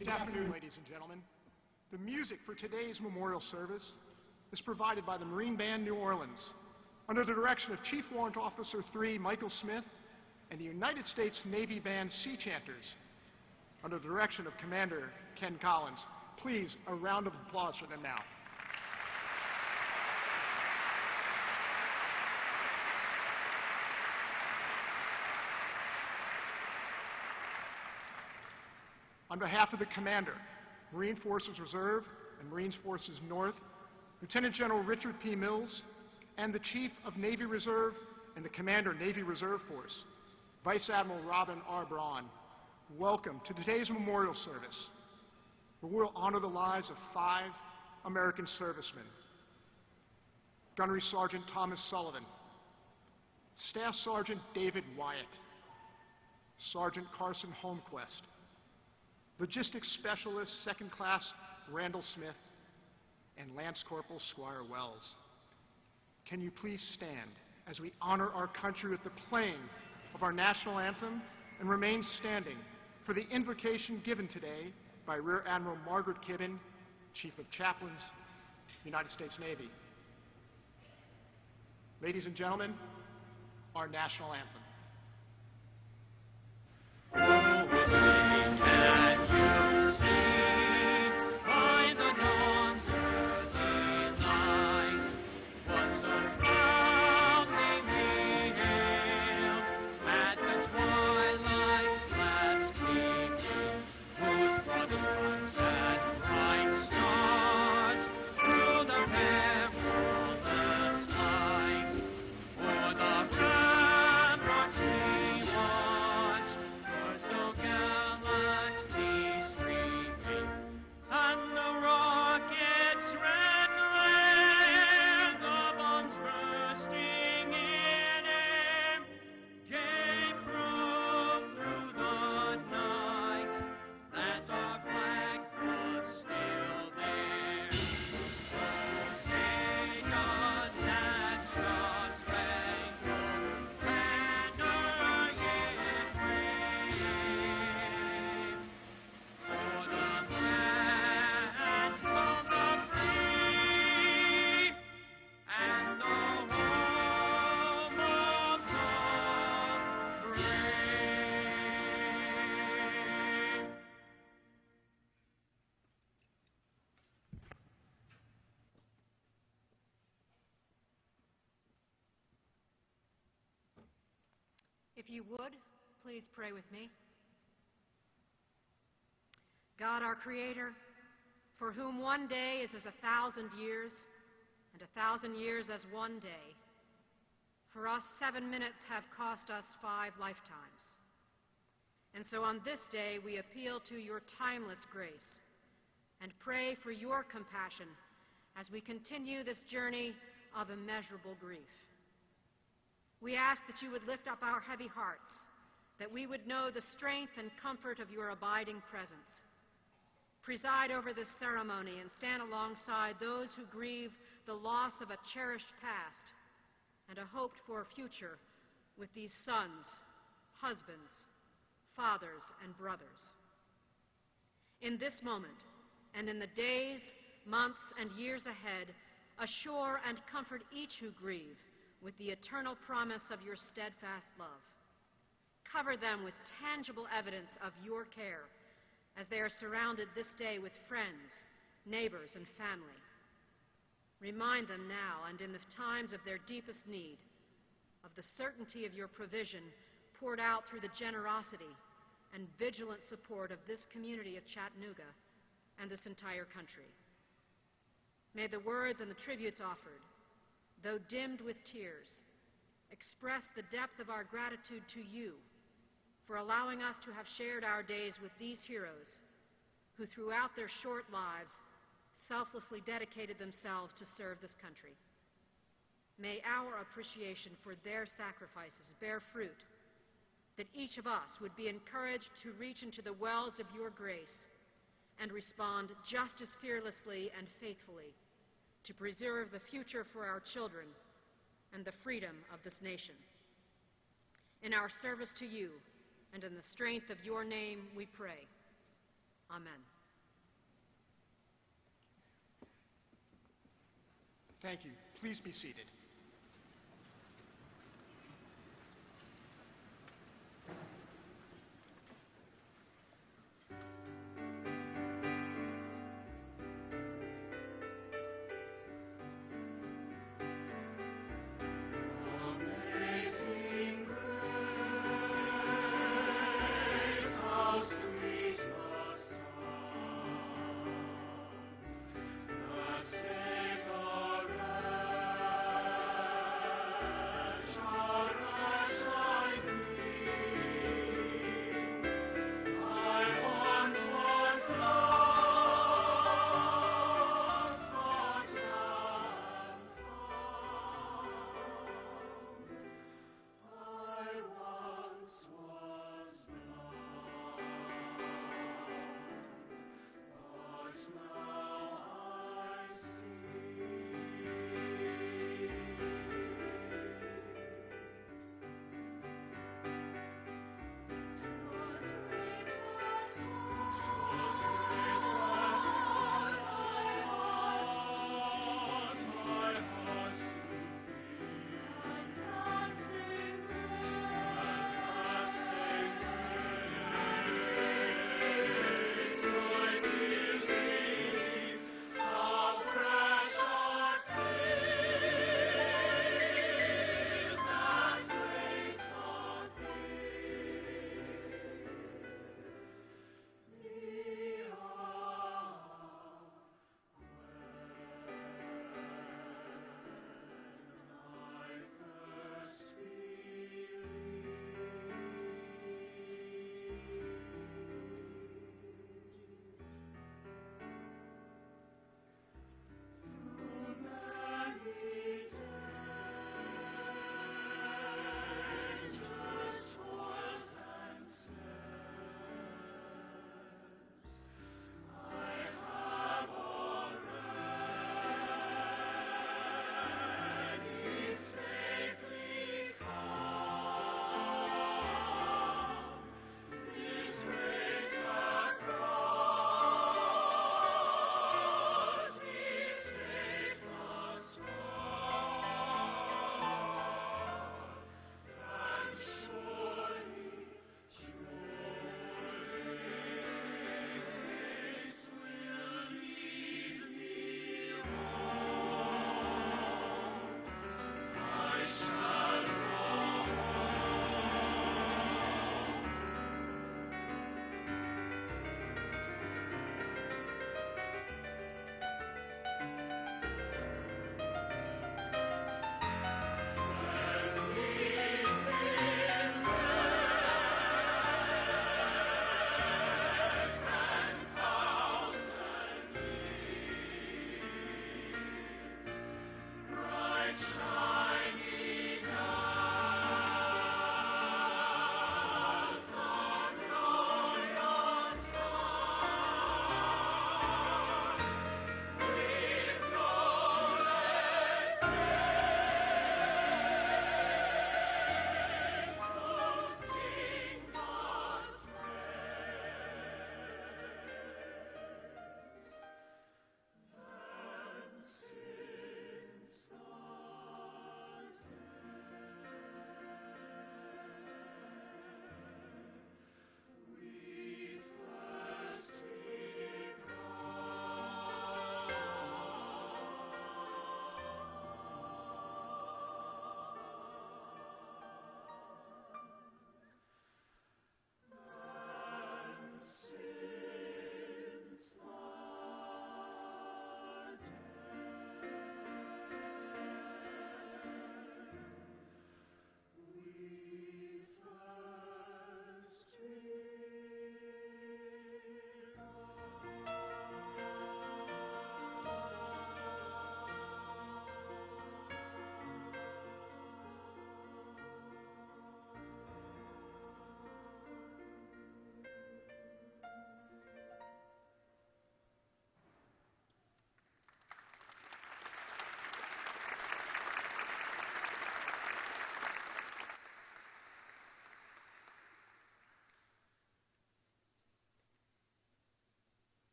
Good afternoon, ladies and gentlemen. The music for today's memorial service is provided by the Marine Band New Orleans under the direction of Chief Warrant Officer 3 Michael Smith and the United States Navy Band Sea Chanters under the direction of Commander Ken Collins. Please, a round of applause for them now. On behalf of the Commander, Marine Forces Reserve and Marine Forces North, Lieutenant General Richard P. Mills, and the Chief of Navy Reserve and the Commander, Navy Reserve Force, Vice Admiral Robin R. Braun, welcome to today's memorial service, where we'll honor the lives of 5 American servicemen: Gunnery Sergeant Thomas Sullivan, Staff Sergeant David Wyatt, Sergeant Carson Holmquist, Logistics Specialist 2nd Class Randall Smith, and Lance Corporal Squire Wells. Can you please stand as we honor our country with the playing of our national anthem and remain standing for the invocation given today by Rear Admiral Margaret Kibben, Chief of Chaplains, United States Navy. Ladies and gentlemen, our national anthem. If you would, please pray with me. God, our Creator, for whom one day is as 1,000 years, and 1,000 years as one day, for us 7 minutes have cost us 5 lifetimes. And so on this day we appeal to your timeless grace and pray for your compassion as we continue this journey of immeasurable grief. We ask that you would lift up our heavy hearts, that we would know the strength and comfort of your abiding presence. Preside over this ceremony and stand alongside those who grieve the loss of a cherished past and a hoped-for future with these sons, husbands, fathers, and brothers. In this moment, and in the days, months, and years ahead, assure and comfort each who grieve with the eternal promise of your steadfast love. Cover them with tangible evidence of your care as they are surrounded this day with friends, neighbors, and family. Remind them now and in the times of their deepest need of the certainty of your provision poured out through the generosity and vigilant support of this community of Chattanooga and this entire country. May the words and the tributes offered, though dimmed with tears, express the depth of our gratitude to you for allowing us to have shared our days with these heroes who throughout their short lives selflessly dedicated themselves to serve this country. May our appreciation for their sacrifices bear fruit, that each of us would be encouraged to reach into the wells of your grace and respond just as fearlessly and faithfully to preserve the future for our children and the freedom of this nation. In our service to you and in the strength of your name we pray. Amen. Thank you. Please be seated.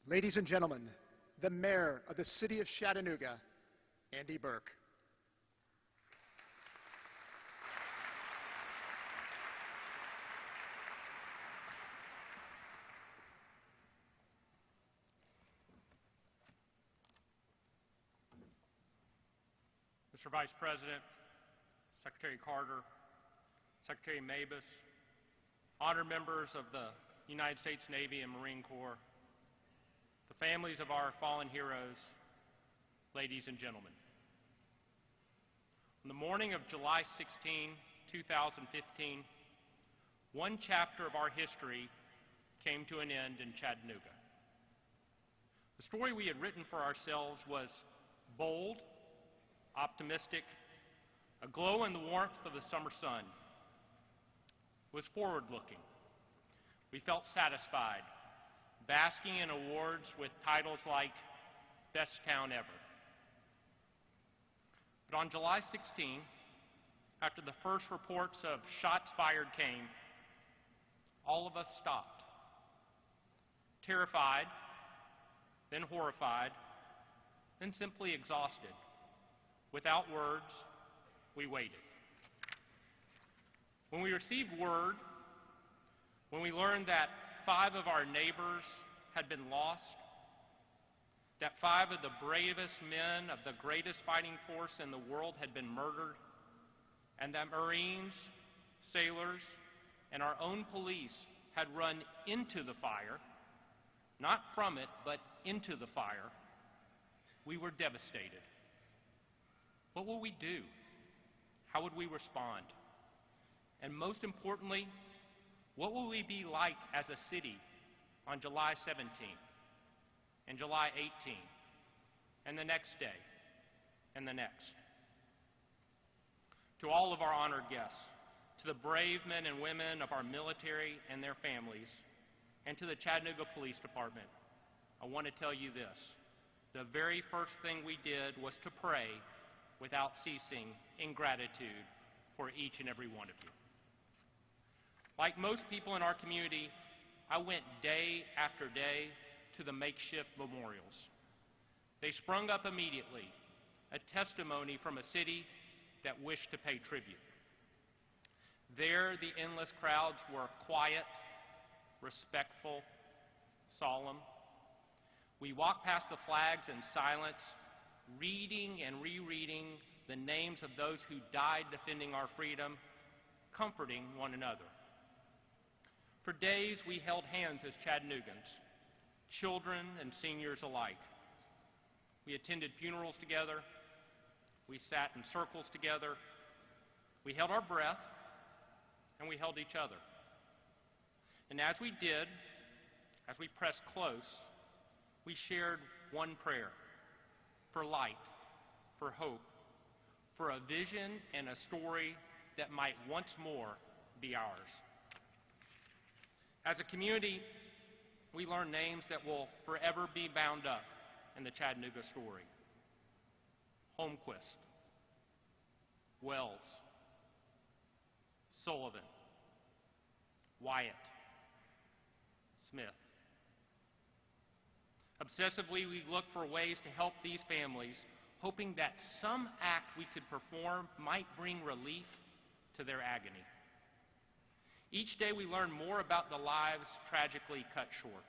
Ladies and gentlemen, the Mayor of the City of Chattanooga, Andy Berke. Mr. Vice President, Secretary Carter, Secretary Mabus, honored members of the United States Navy and Marine Corps, the families of our fallen heroes, ladies and gentlemen. On the morning of July 16, 2015, one chapter of our history came to an end in Chattanooga. The story we had written for ourselves was bold, optimistic, aglow in the warmth of the summer sun. It was forward-looking. We felt satisfied, basking in awards with titles like Best Town Ever. But on July 16, after the first reports of shots fired came, all of us stopped. Terrified, then horrified, then simply exhausted. Without words, we waited. When we received word, when we learned that 5 of our neighbors had been lost, that 5 of the bravest men of the greatest fighting force in the world had been murdered, and that Marines, sailors, and our own police had run into the fire, not from it, but into the fire, we were devastated. What will we do? How would we respond? And most importantly, what will we be like as a city on July 17th and July 18th and the next day and the next? To all of our honored guests, to the brave men and women of our military and their families, and to the Chattanooga Police Department, I want to tell you this. The very first thing we did was to pray without ceasing in gratitude for each and every one of you. Like most people in our community, I went day after day to the makeshift memorials. They sprung up immediately, a testimony from a city that wished to pay tribute. There, the endless crowds were quiet, respectful, solemn. We walked past the flags in silence, reading and rereading the names of those who died defending our freedom, comforting one another. For days, we held hands as Chattanoogans, children and seniors alike. We attended funerals together. We sat in circles together. We held our breath, and we held each other. And as we did, as we pressed close, we shared one prayer: for light, for hope, for a vision and a story that might once more be ours. As a community, we learn names that will forever be bound up in the Chattanooga story. Holmquist, Wells, Sullivan, Wyatt, Smith. Obsessively, we look for ways to help these families, hoping that some act we could perform might bring relief to their agony. Each day we learn more about the lives tragically cut short.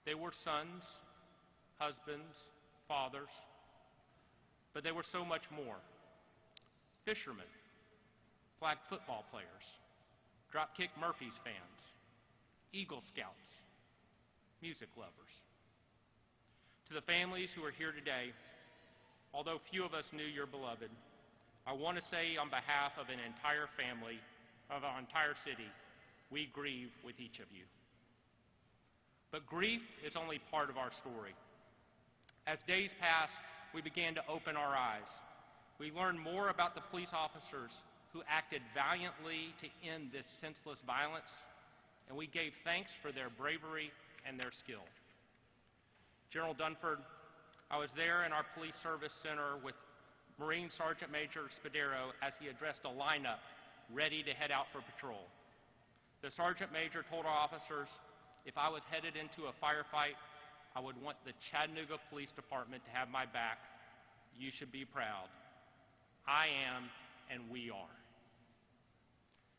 They were sons, husbands, fathers, but they were so much more. Fishermen, flag football players, Dropkick Murphys fans, Eagle Scouts, music lovers. To the families who are here today, although few of us knew your beloved, I want to say on behalf of an entire family, of our entire city, we grieve with each of you. But grief is only part of our story. As days passed, we began to open our eyes. We learned more about the police officers who acted valiantly to end this senseless violence, and we gave thanks for their bravery and their skill. General Dunford, I was there in our police service center with Marine Sergeant Major Spadero as he addressed a lineup ready to head out for patrol. The Sergeant Major told our officers, if I was headed into a firefight, I would want the Chattanooga Police Department to have my back. You should be proud. I am, and we are.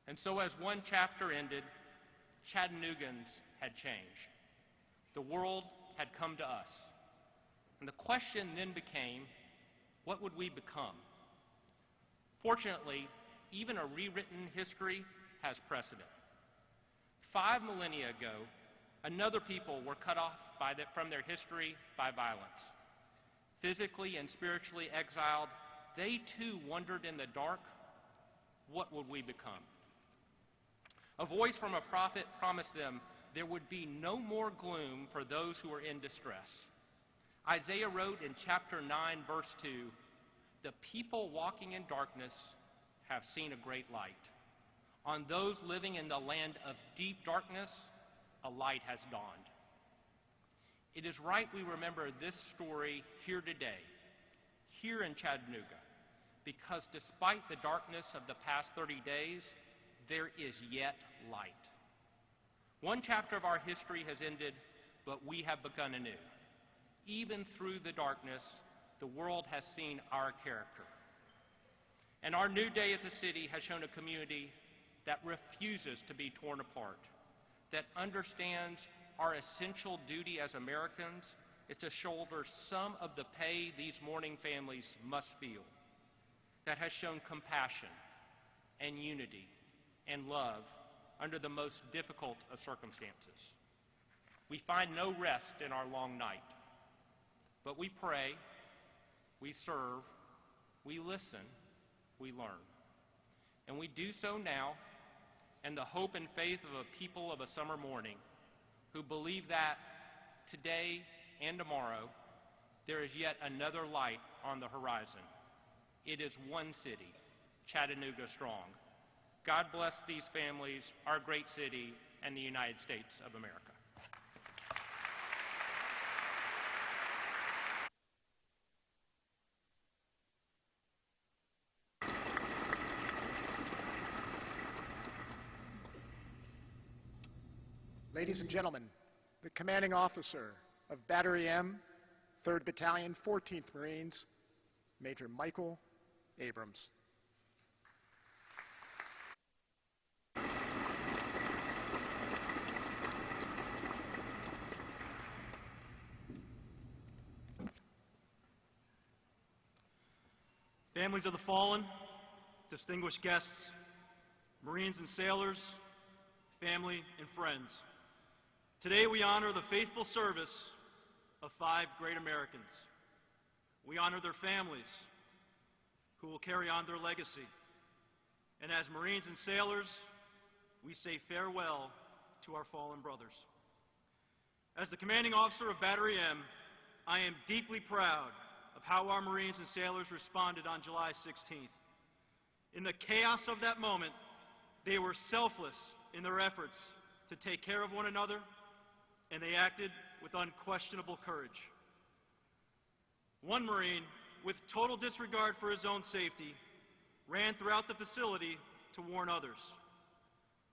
And so as one chapter ended, Chattanoogans had changed. The world had come to us. And the question then became, what would we become? Fortunately, even a rewritten history has precedent. 5 millennia ago, another people were cut off from their history by violence. Physically and spiritually exiled, they too wondered in the dark, what would we become? A voice from a prophet promised them there would be no more gloom for those who were in distress. Isaiah wrote in chapter 9, verse 2, "The people walking in darkness have seen a great light. On those living in the land of deep darkness, a light has dawned." It is right we remember this story here today, here in Chattanooga, because despite the darkness of the past 30 days, there is yet light. One chapter of our history has ended, but we have begun anew. Even through the darkness, the world has seen our character. And our new day as a city has shown a community that refuses to be torn apart, that understands our essential duty as Americans is to shoulder some of the pay these mourning families must feel, that has shown compassion and unity and love under the most difficult of circumstances. We find no rest in our long night, but we pray, we serve, we listen, we learn. And we do so now in the hope and faith of a people of a summer morning who believe that today and tomorrow there is yet another light on the horizon. It is one city, Chattanooga strong. God bless these families, our great city, and the United States of America. Ladies and gentlemen, the commanding officer of Battery M, 3rd Battalion, 14th Marines, Major Michael Abrams. Families of the fallen, distinguished guests, Marines and sailors, family and friends. Today we honor the faithful service of 5 great Americans. We honor their families who will carry on their legacy. And as Marines and sailors, we say farewell to our fallen brothers. As the commanding officer of Battery M, I am deeply proud of how our Marines and sailors responded on July 16th. In the chaos of that moment, they were selfless in their efforts to take care of one another, and they acted with unquestionable courage. One Marine, with total disregard for his own safety, ran throughout the facility to warn others.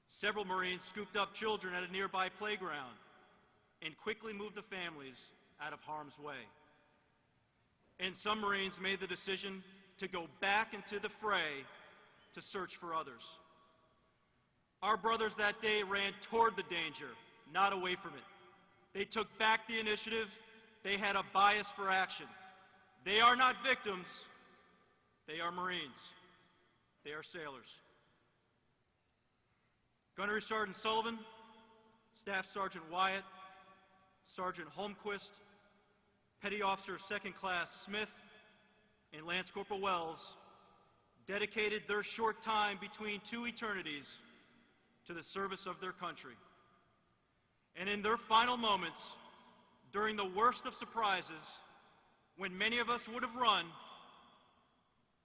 Several Marines scooped up children at a nearby playground and quickly moved the families out of harm's way. And some Marines made the decision to go back into the fray to search for others. Our brothers that day ran toward the danger, not away from it. They took back the initiative. They had a bias for action. They are not victims. They are Marines. They are sailors. Gunnery Sergeant Sullivan, Staff Sergeant Wyatt, Sergeant Holmquist, Petty Officer 2nd Class Smith, and Lance Corporal Wells dedicated their short time between 2 eternities to the service of their country. And in their final moments, during the worst of surprises, when many of us would have run,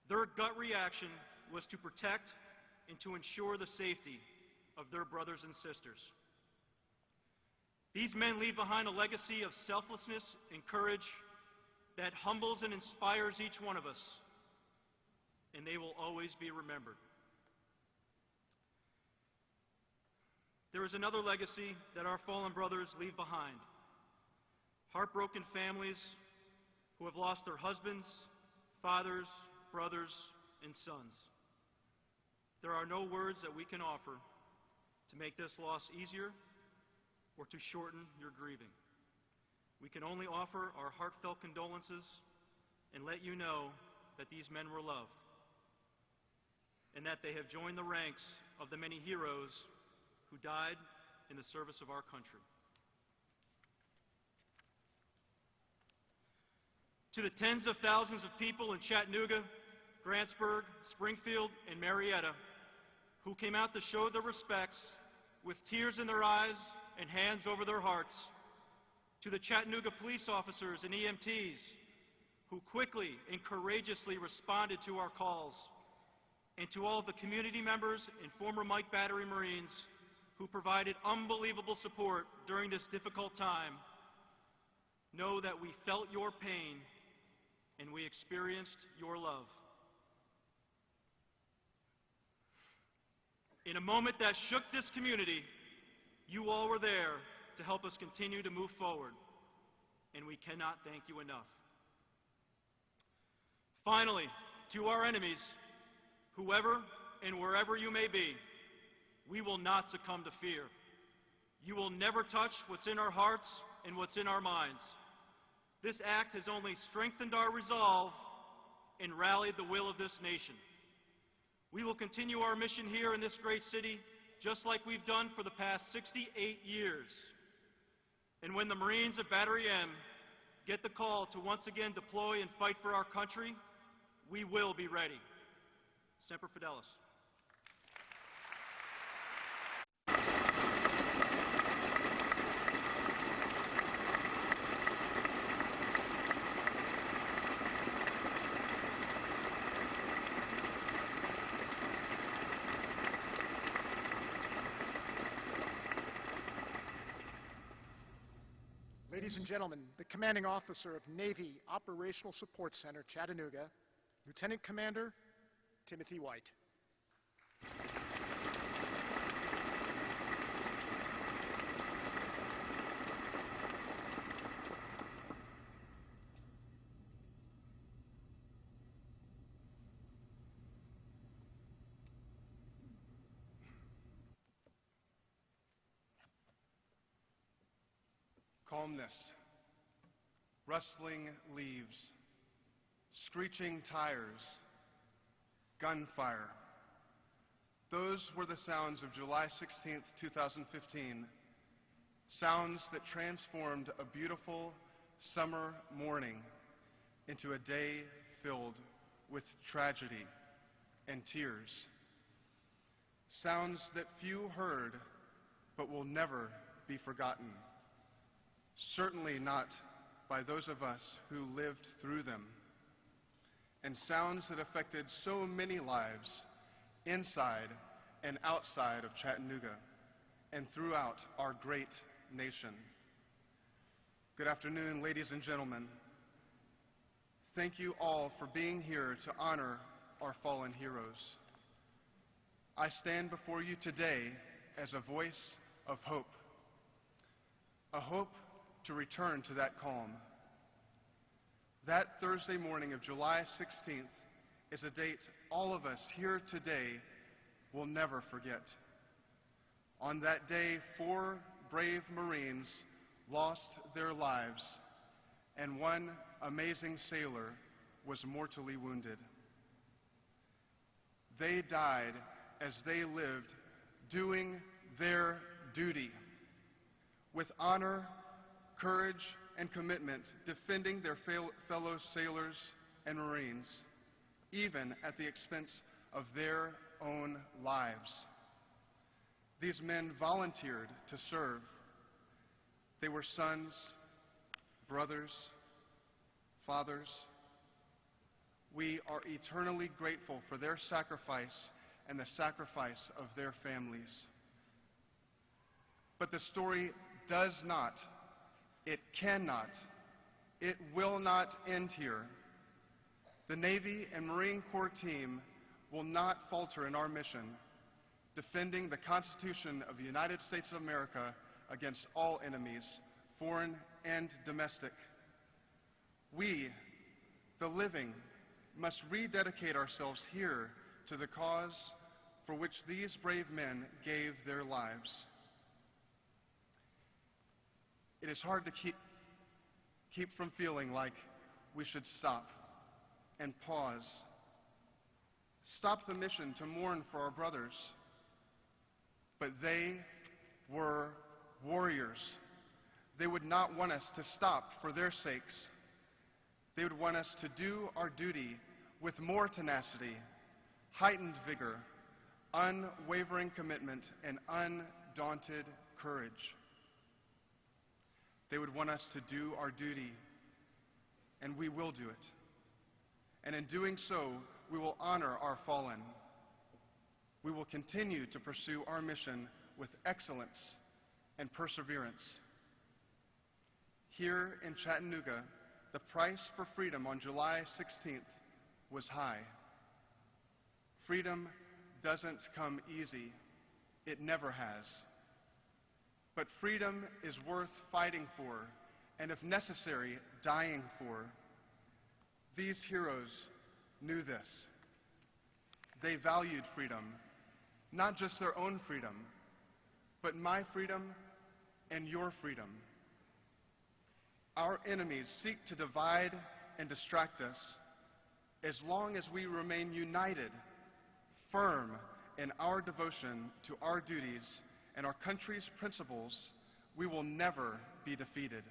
their gut reaction was to protect and to ensure the safety of their brothers and sisters. These men leave behind a legacy of selflessness and courage that humbles and inspires each one of us, and they will always be remembered. There is another legacy that our fallen brothers leave behind. heartbroken families who have lost their husbands, fathers, brothers, and sons. There are no words that we can offer to make this loss easier or to shorten your grieving. We can only offer our heartfelt condolences and let you know that these men were loved and that they have joined the ranks of the many heroes who died in the service of our country. To the tens of thousands of people in Chattanooga, Grantsburg, Springfield, and Marietta who came out to show their respects with tears in their eyes and hands over their hearts, to the Chattanooga police officers and EMTs who quickly and courageously responded to our calls, and to all of the community members and former Mike Battery Marines who provided unbelievable support during this difficult time, know that we felt your pain and we experienced your love. In a moment that shook this community, you all were there to help us continue to move forward, and we cannot thank you enough. Finally, to our enemies, whoever and wherever you may be, we will not succumb to fear. You will never touch what's in our hearts and what's in our minds. This act has only strengthened our resolve and rallied the will of this nation. We will continue our mission here in this great city just like we've done for the past 68 years. And when the Marines of Battery M get the call to once again deploy and fight for our country, we will be ready. Semper Fidelis. Ladies and gentlemen, the commanding officer of Navy Operational Support Center, Chattanooga, Lieutenant Commander Timothy White. Calmness, rustling leaves, screeching tires, gunfire. Those were the sounds of July 16th, 2015, sounds that transformed a beautiful summer morning into a day filled with tragedy and tears. Sounds that few heard but will never be forgotten. Certainly not by those of us who lived through them. And sounds that affected so many lives inside and outside of Chattanooga and throughout our great nation. Good afternoon, ladies and gentlemen. Thank you all for being here to honor our fallen heroes. I stand before you today as a voice of hope, a hope to return to that calm. That Thursday morning of July 16th is a date all of us here today will never forget. On that day, 4 brave Marines lost their lives, and 1 amazing sailor was mortally wounded. They died as they lived, doing their duty, with honor, courage, and commitment, defending their fellow sailors and Marines, even at the expense of their own lives. These men volunteered to serve. They were sons, brothers, fathers. We are eternally grateful for their sacrifice and the sacrifice of their families. But the story does not, it cannot, it will not end here. The Navy and Marine Corps team will not falter in our mission, defending the Constitution of the United States of America against all enemies, foreign and domestic. We, the living, must rededicate ourselves here to the cause for which these brave men gave their lives. It is hard to keep from feeling like we should stop and pause. Stop the mission to mourn for our brothers. But they were warriors. They would not want us to stop for their sakes. They would want us to do our duty with more tenacity, heightened vigor, unwavering commitment, and undaunted courage. They would want us to do our duty, and we will do it. And in doing so, we will honor our fallen. We will continue to pursue our mission with excellence and perseverance. Here in Chattanooga, the price for freedom on July 16th was high. Freedom doesn't come easy. It never has. But freedom is worth fighting for, and if necessary, dying for. These heroes knew this. They valued freedom, not just their own freedom, but my freedom and your freedom. Our enemies seek to divide and distract us. As long as we remain united, firm in our devotion to our duties and our country's principles, we will never be defeated.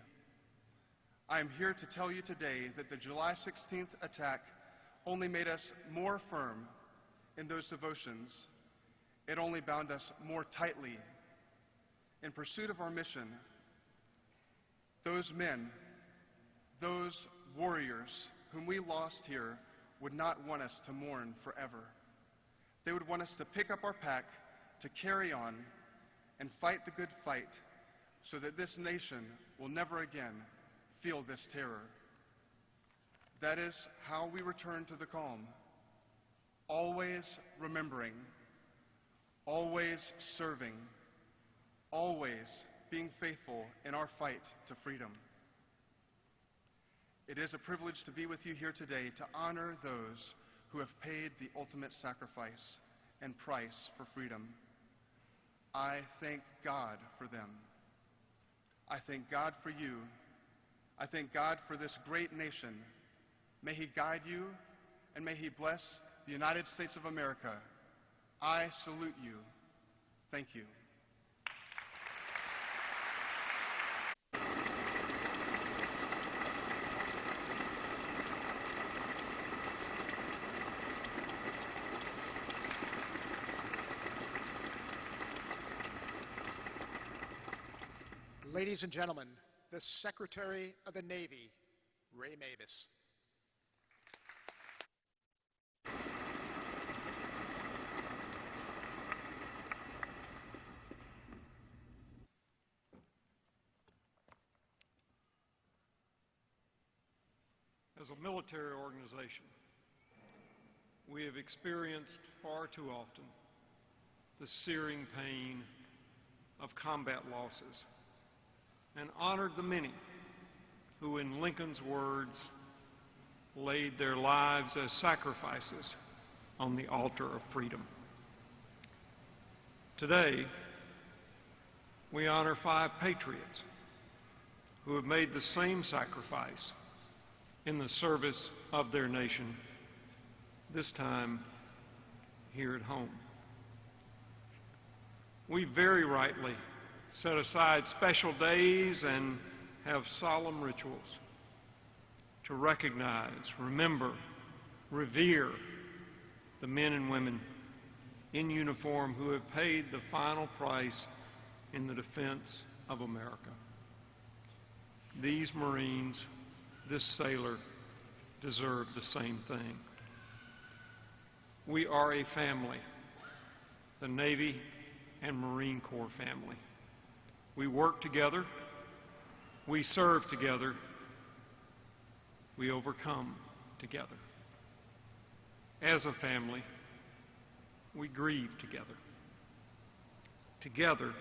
I am here to tell you today that the July 16th attack only made us more firm in those devotions. It only bound us more tightly in pursuit of our mission. Those men, those warriors whom we lost here would not want us to mourn forever. They would want us to pick up our pack, to carry on, and fight the good fight so that this nation will never again feel this terror. That is how we return to the calm, always remembering, always serving, always being faithful in our fight to freedom. It is a privilege to be with you here today to honor those who have paid the ultimate sacrifice and price for freedom. I thank God for them. I thank God for you. I thank God for this great nation. May He guide you, and may He bless the United States of America. I salute you. Thank you. Ladies and gentlemen, the Secretary of the Navy, Ray Mabus. As a military organization, we have experienced far too often the searing pain of combat losses and honored the many who, in Lincoln's words, laid their lives as sacrifices on the altar of freedom. Today, we honor 5 patriots who have made the same sacrifice in the service of their nation, this time here at home. We very rightly set aside special days and have solemn rituals to recognize, remember, revere the men and women in uniform who have paid the final price in the defense of America. These Marines, this sailor, deserve the same thing. We are a family, the Navy and Marine Corps family. We work together, we serve together, we overcome together. As a family, we grieve together. Together,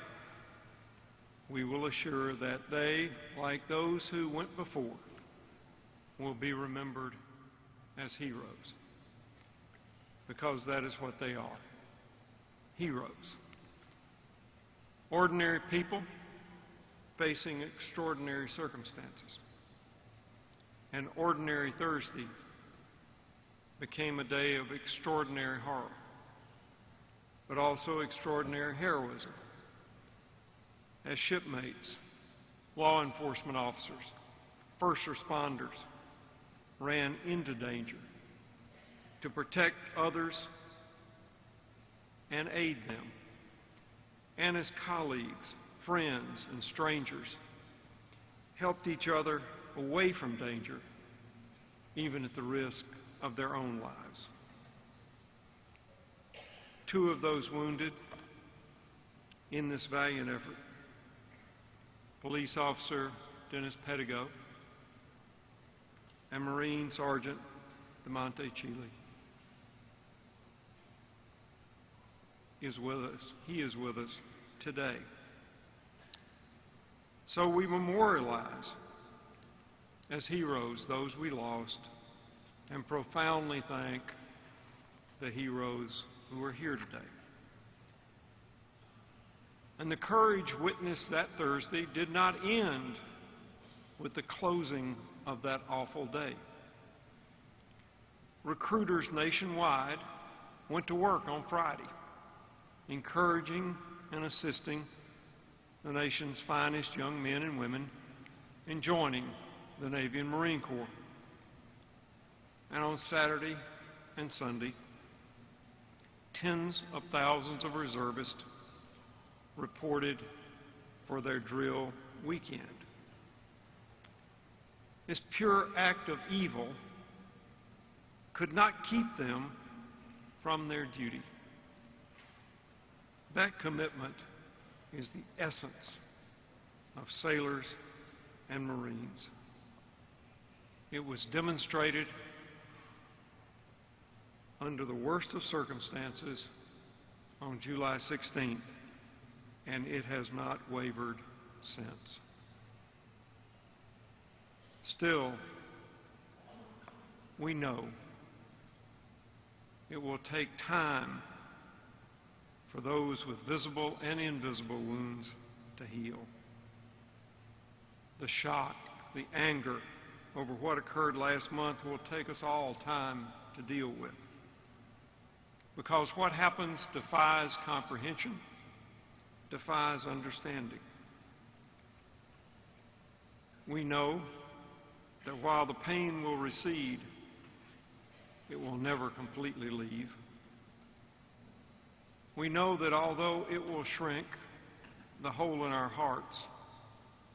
we will assure that they, like those who went before, will be remembered as heroes, because that is what they are, heroes. Ordinary people facing extraordinary circumstances. An ordinary Thursday became a day of extraordinary horror, but also extraordinary heroism, as shipmates, law enforcement officers, first responders ran into danger to protect others and aid them, and as colleagues, friends, and strangers helped each other away from danger, even at the risk of their own lives. 2 of those wounded in this valiant effort, Police Officer Dennis Pettigo and Marine Sergeant DeMonte Chile, is with us. He is with us today. So we memorialize as heroes those we lost and profoundly thank the heroes who are here today. And the courage witnessed that Thursday did not end with the closing of that awful day. Recruiters nationwide went to work on Friday, encouraging and assisting the nation's finest young men and women in joining the Navy and Marine Corps. And on Saturday and Sunday, tens of thousands of reservists reported for their drill weekend. This pure act of evil could not keep them from their duty. That commitment is the essence of sailors and Marines. It was demonstrated under the worst of circumstances on July 16th, and it has not wavered since. Still, we know it will take time for those with visible and invisible wounds to heal. The shock, the anger over what occurred last month will take us all time to deal with, because what happens defies comprehension, defies understanding. We know that while the pain will recede, it will never completely leave. We know that although it will shrink, the hole in our hearts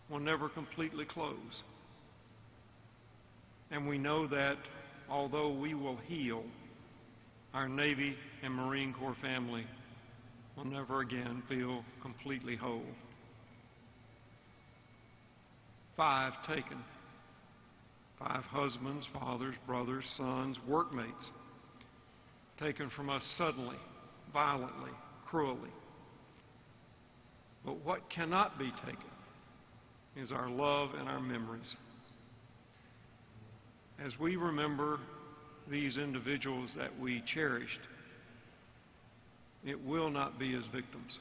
will never completely close. And we know that although we will heal, our Navy and Marine Corps family will never again feel completely whole. 5 taken. 5 husbands, fathers, brothers, sons, workmates, taken from us suddenly, violently, cruelly. But what cannot be taken is our love and our memories. As we remember these individuals that we cherished, it will not be as victims.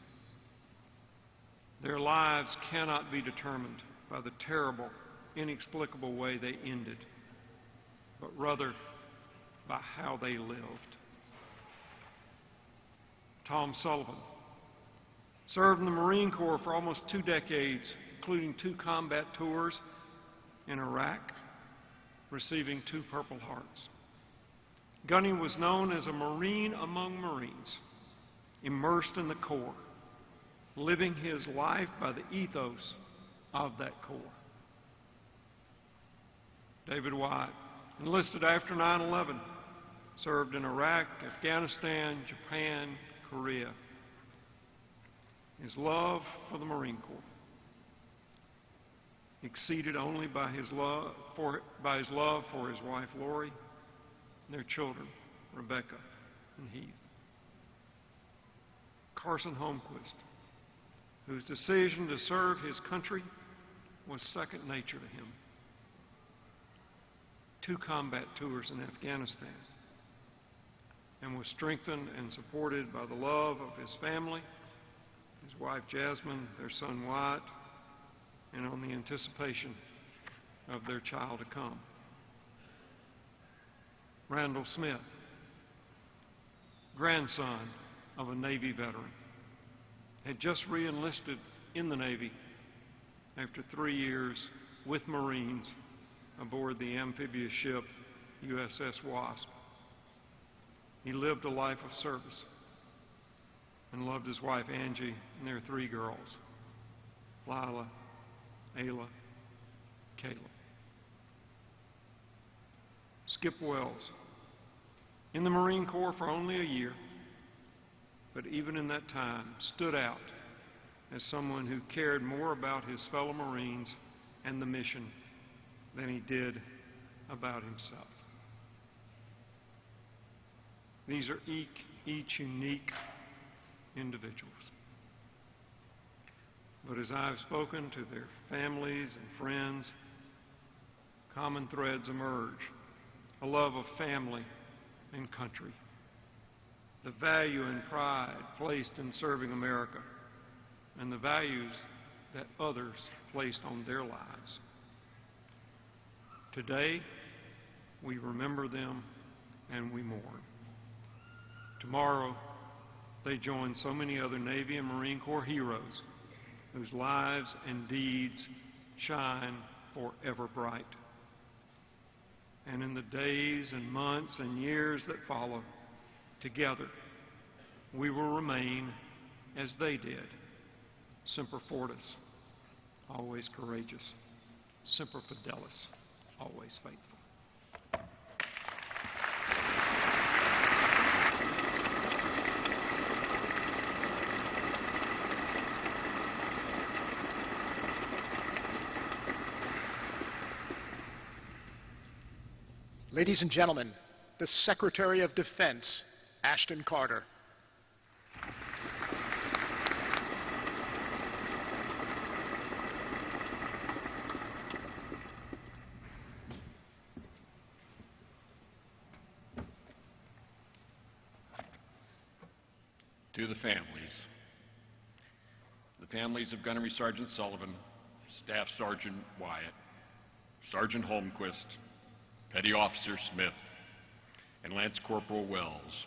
Their lives cannot be determined by the terrible, inexplicable way they ended, but rather by how they lived. Tom Sullivan served in the Marine Corps for almost 2 decades, including 2 combat tours in Iraq, receiving 2 Purple Hearts. Gunny was known as a Marine among Marines, immersed in the Corps, living his life by the ethos of that Corps. David White, enlisted after 9/11, served in Iraq, Afghanistan, Japan, Korea. His love for the Marine Corps exceeded only by his love for his wife Lori and their children Rebecca and Heath. Carson Holmquist whose decision to serve his country was second nature to him. 2 combat tours in Afghanistan, and was strengthened and supported by the love of his family, his wife Jasmine, their son Wyatt, and on the anticipation of their child to come. Randall Smith, grandson of a Navy veteran, had just re-enlisted in the Navy after 3 years with Marines aboard the amphibious ship USS Wasp. He lived a life of service and loved his wife Angie and their 3 girls, Lila, Ayla, Caleb. Skip Wells, in the Marine Corps for only a year, but even in that time stood out as someone who cared more about his fellow Marines and the mission than he did about himself. These are each unique individuals. But as I've spoken to their families and friends, common threads emerge: a love of family and country, the value and pride placed in serving America, and the values that others placed on their lives. Today, we remember them and we mourn. Tomorrow, they join so many other Navy and Marine Corps heroes whose lives and deeds shine forever bright. And in the days and months and years that follow, together, we will remain as they did. Semper Fortis, always courageous. Semper Fidelis, always faithful. Ladies and gentlemen, the Secretary of Defense, Ashton Carter. To the families of Gunnery Sergeant Sullivan, Staff Sergeant Wyatt, Sergeant Holmquist, Petty Officer Smith, and Lance Corporal Wells,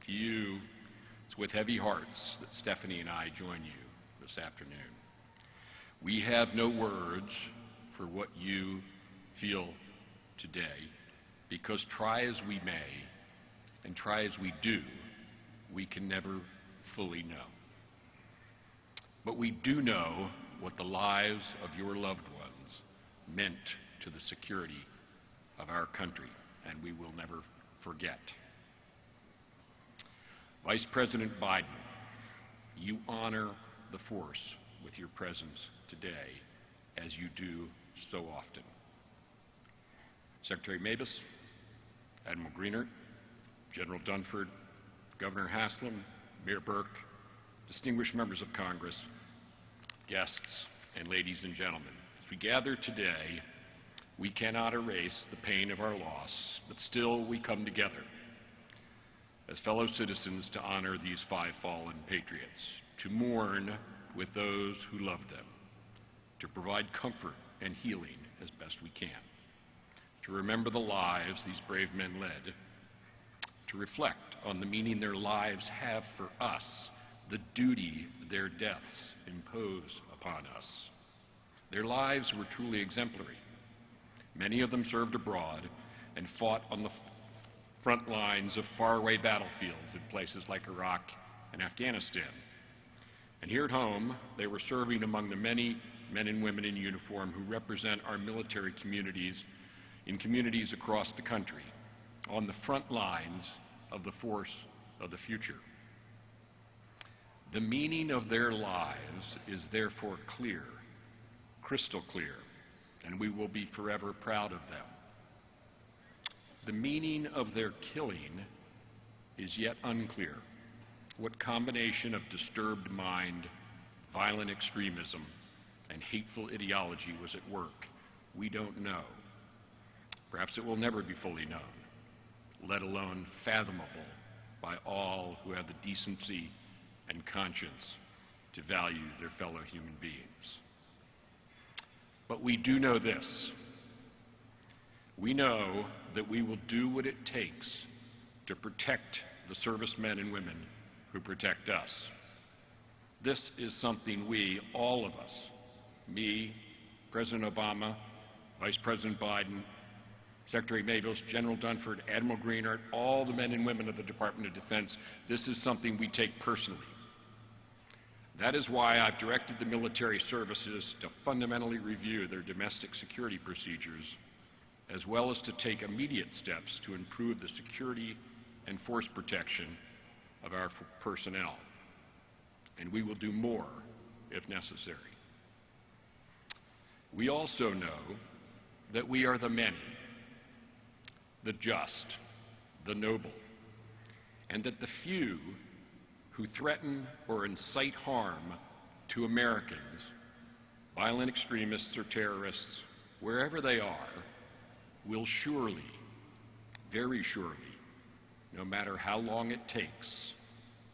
to you, it's with heavy hearts that Stephanie and I join you this afternoon. We have no words for what you feel today, because try as we may, and try as we do, we can never fully know. But we do know what the lives of your loved ones meant to the security of our country, and we will never forget. Vice President Biden, you honor the force with your presence today, as you do so often. Secretary Mabus, Admiral Greenert, General Dunford, Governor Haslam, Mayor Berke, distinguished members of Congress, guests, and ladies and gentlemen, as we gather today, we cannot erase the pain of our loss, but still we come together as fellow citizens to honor these 5 fallen patriots, to mourn with those who love them, to provide comfort and healing as best we can, to remember the lives these brave men led, to reflect on the meaning their lives have for us, the duty their deaths impose upon us. Their lives were truly exemplary. Many of them served abroad and fought on the front lines of faraway battlefields in places like Iraq and Afghanistan. And here at home, they were serving among the many men and women in uniform who represent our military communities in communities across the country, on the front lines of the force of the future. The meaning of their lives is therefore clear, crystal clear, and we will be forever proud of them. The meaning of their killing is yet unclear. What combination of disturbed mind, violent extremism and hateful ideology was at work, we don't know. Perhaps it will never be fully known, let alone fathomable by all who have the decency and conscience to value their fellow human beings. But we do know this. We know that we will do what it takes to protect the servicemen and women who protect us. This is something we, all of us, me, President Obama, Vice President Biden, Secretary Mabus, General Dunford, Admiral Greenert, all the men and women of the Department of Defense, this is something we take personally. That is why I've directed the military services to fundamentally review their domestic security procedures, as well as to take immediate steps to improve the security and force protection of our personnel. And we will do more if necessary. We also know that we are the many, the just, the noble, and that the few who threaten or incite harm to Americans, violent extremists or terrorists, wherever they are, will surely, very surely, no matter how long it takes,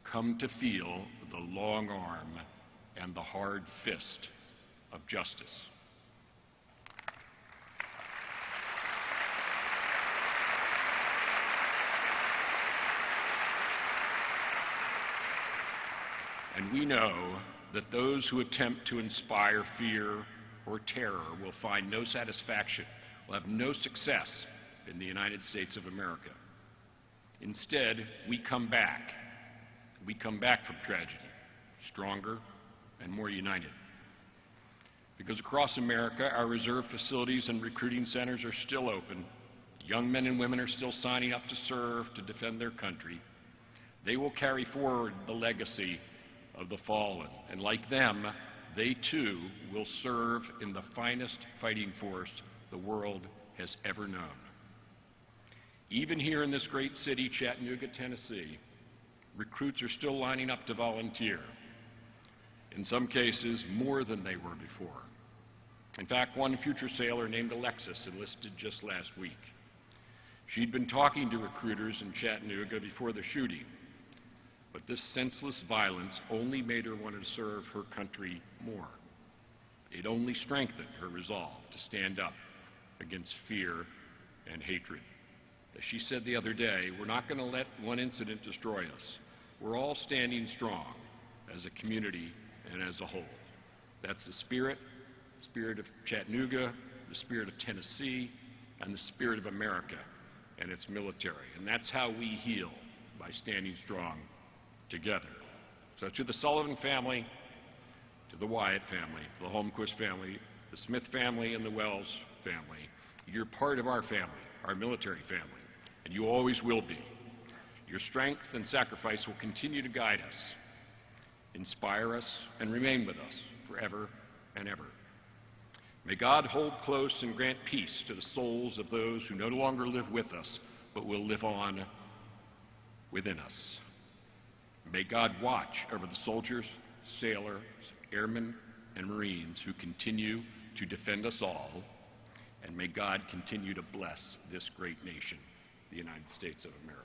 come to feel the long arm and the hard fist of justice. And we know that those who attempt to inspire fear or terror will find no satisfaction, will have no success in the United States of America. Instead, we come back. We come back from tragedy, stronger and more united. Because across America, our reserve facilities and recruiting centers are still open. Young men and women are still signing up to serve, to defend their country. They will carry forward the legacy of the fallen, and like them, they too will serve in the finest fighting force the world has ever known. Even here in this great city, Chattanooga, Tennessee, recruits are still lining up to volunteer, in some cases more than they were before. In fact, one future sailor named Alexis enlisted just last week. She'd been talking to recruiters in Chattanooga before the shooting, but this senseless violence only made her want to serve her country more. It only strengthened her resolve to stand up against fear and hatred. As she said the other day, we're not going to let one incident destroy us. We're all standing strong as a community and as a whole. That's the spirit of Chattanooga, the spirit of Tennessee, and the spirit of America and its military. And that's how we heal, by standing strong together. So to the Sullivan family, to the Wyatt family, to the Holmquist family, the Smith family, and the Wells family, you're part of our family, our military family, and you always will be. Your strength and sacrifice will continue to guide us, inspire us, and remain with us forever and ever. May God hold close and grant peace to the souls of those who no longer live with us, but will live on within us. May God watch over the soldiers, sailors, airmen, and Marines who continue to defend us all, and may God continue to bless this great nation, the United States of America.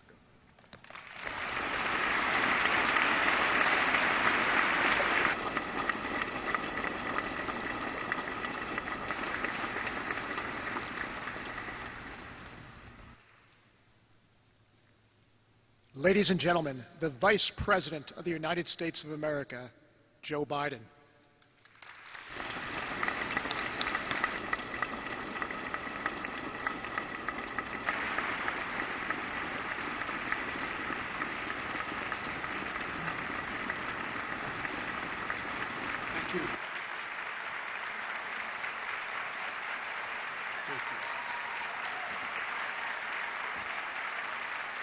Ladies and gentlemen, the Vice President of the United States of America, Joe Biden. Thank you. Thank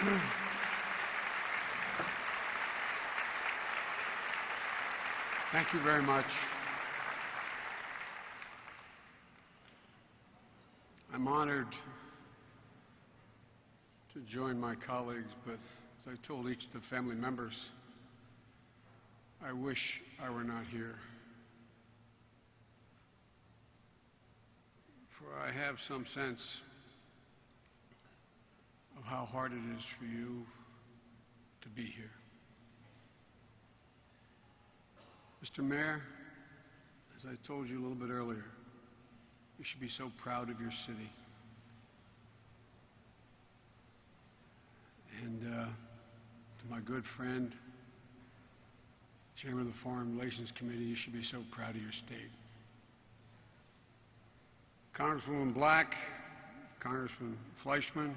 you. Thank you very much. I'm honored to join my colleagues, but as I told each of the family members, I wish I were not here. for I have some sense of how hard it is for you to be here. Mr. Mayor, as I told you a little bit earlier, you should be so proud of your city. And to my good friend, Chairman of the Foreign Relations Committee, you should be so proud of your state. Congresswoman Black, Congressman Fleischman,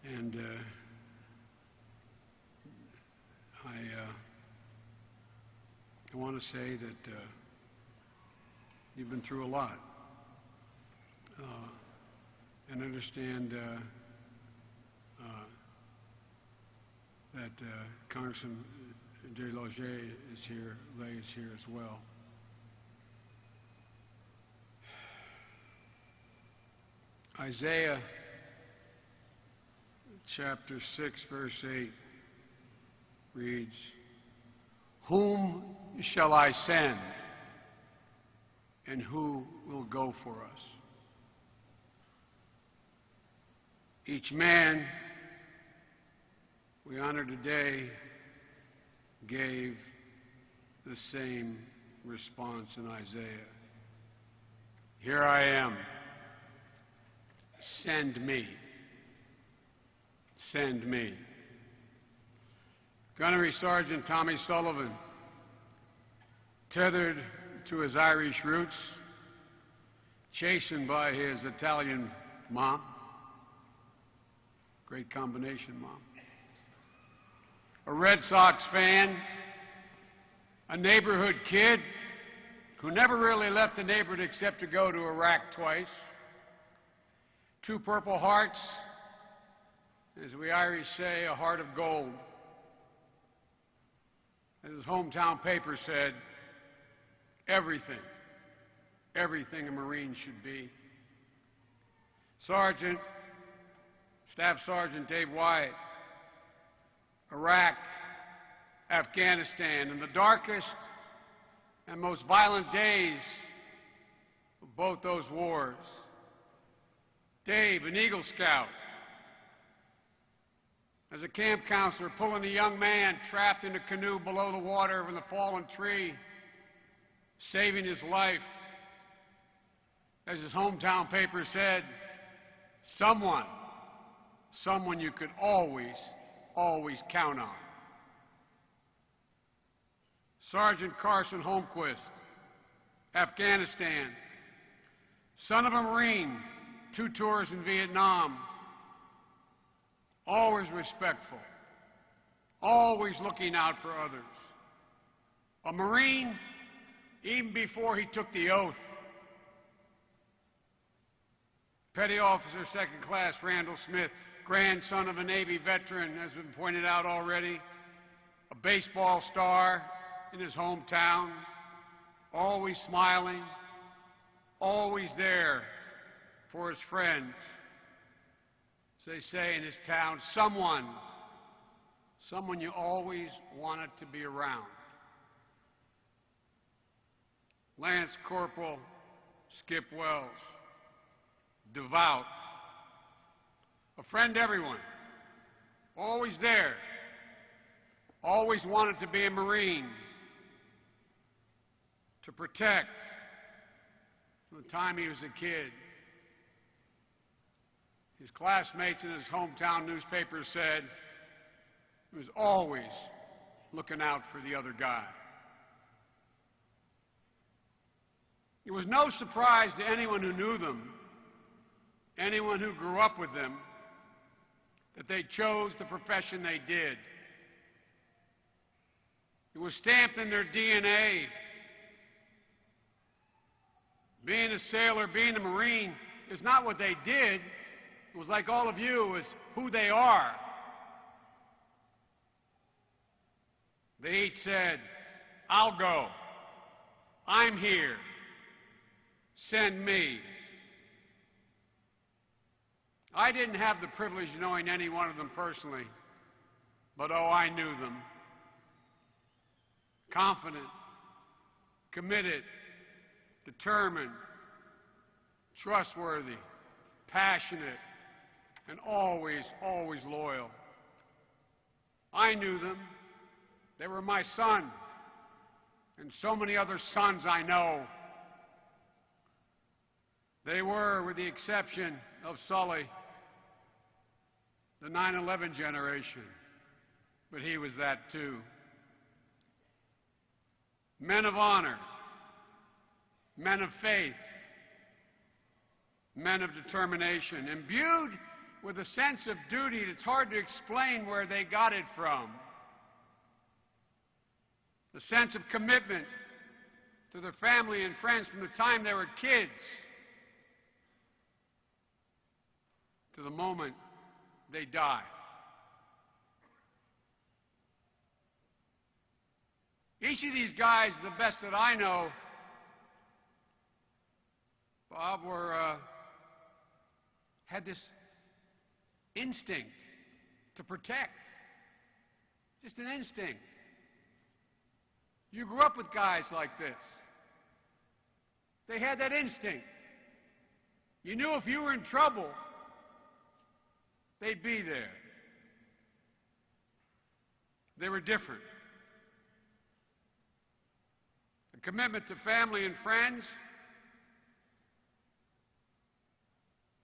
and I want to say that you've been through a lot, and understand that Congressman Lay is here as well. Isaiah chapter 6, verse 8 reads, "Whom shall I send, and who will go for us?" Each man we honor today gave the same response in Isaiah. "Here I am. Send me. Send me." Gunnery Sergeant Tommy Sullivan, tethered to his Irish roots, chastened by his Italian mom. Great combination, Mom. A Red Sox fan, a neighborhood kid who never really left the neighborhood except to go to Iraq twice. 2 Purple Hearts, as we Irish say, a heart of gold. As his hometown paper said, everything a Marine should be. Staff Sergeant Dave Wyatt, Iraq, Afghanistan, in the darkest and most violent days of both those wars. Dave, an Eagle Scout, as a camp counselor pulling a young man trapped in a canoe below the water of a fallen tree, saving his life. As his hometown paper said, someone you could always count on. Sergeant Carson Holmquist, Afghanistan, son of a Marine, 2 tours in Vietnam, always respectful, always looking out for others. A Marine even before he took the oath. Petty Officer 2nd Class Randall Smith, grandson of a Navy veteran, has been pointed out already, a baseball star in his hometown, always smiling, always there for his friends. As they say in his town, someone you always wanted to be around. Lance Corporal Skip Wells, devout, a friend to everyone, always there, always wanted to be a Marine, to protect from the time he was a kid. His classmates in his hometown newspaper said he was always looking out for the other guy. It was no surprise to anyone who knew them, anyone who grew up with them, that they chose the profession they did. It was stamped in their DNA. Being a sailor, being a Marine is not what they did. It was like all of you, is who they are. They each said, "I'll go. I'm here. Send me." I didn't have the privilege of knowing any one of them personally, but oh, I knew them. Confident, committed, determined, trustworthy, passionate, and always, always loyal. I knew them. They were my son, and so many other sons I know. They were, with the exception of Sully, the 9/11 generation, but he was that too. Men of honor, men of faith, men of determination, imbued with a sense of duty that's hard to explain where they got it from. The sense of commitment to their family and friends from the time they were kids to the moment they died. Each of these guys, the best that I know, Bob, had this instinct to protect. Just an instinct. You grew up with guys like this. They had that instinct. You knew if you were in trouble, they'd be there. They were different. The commitment to family and friends,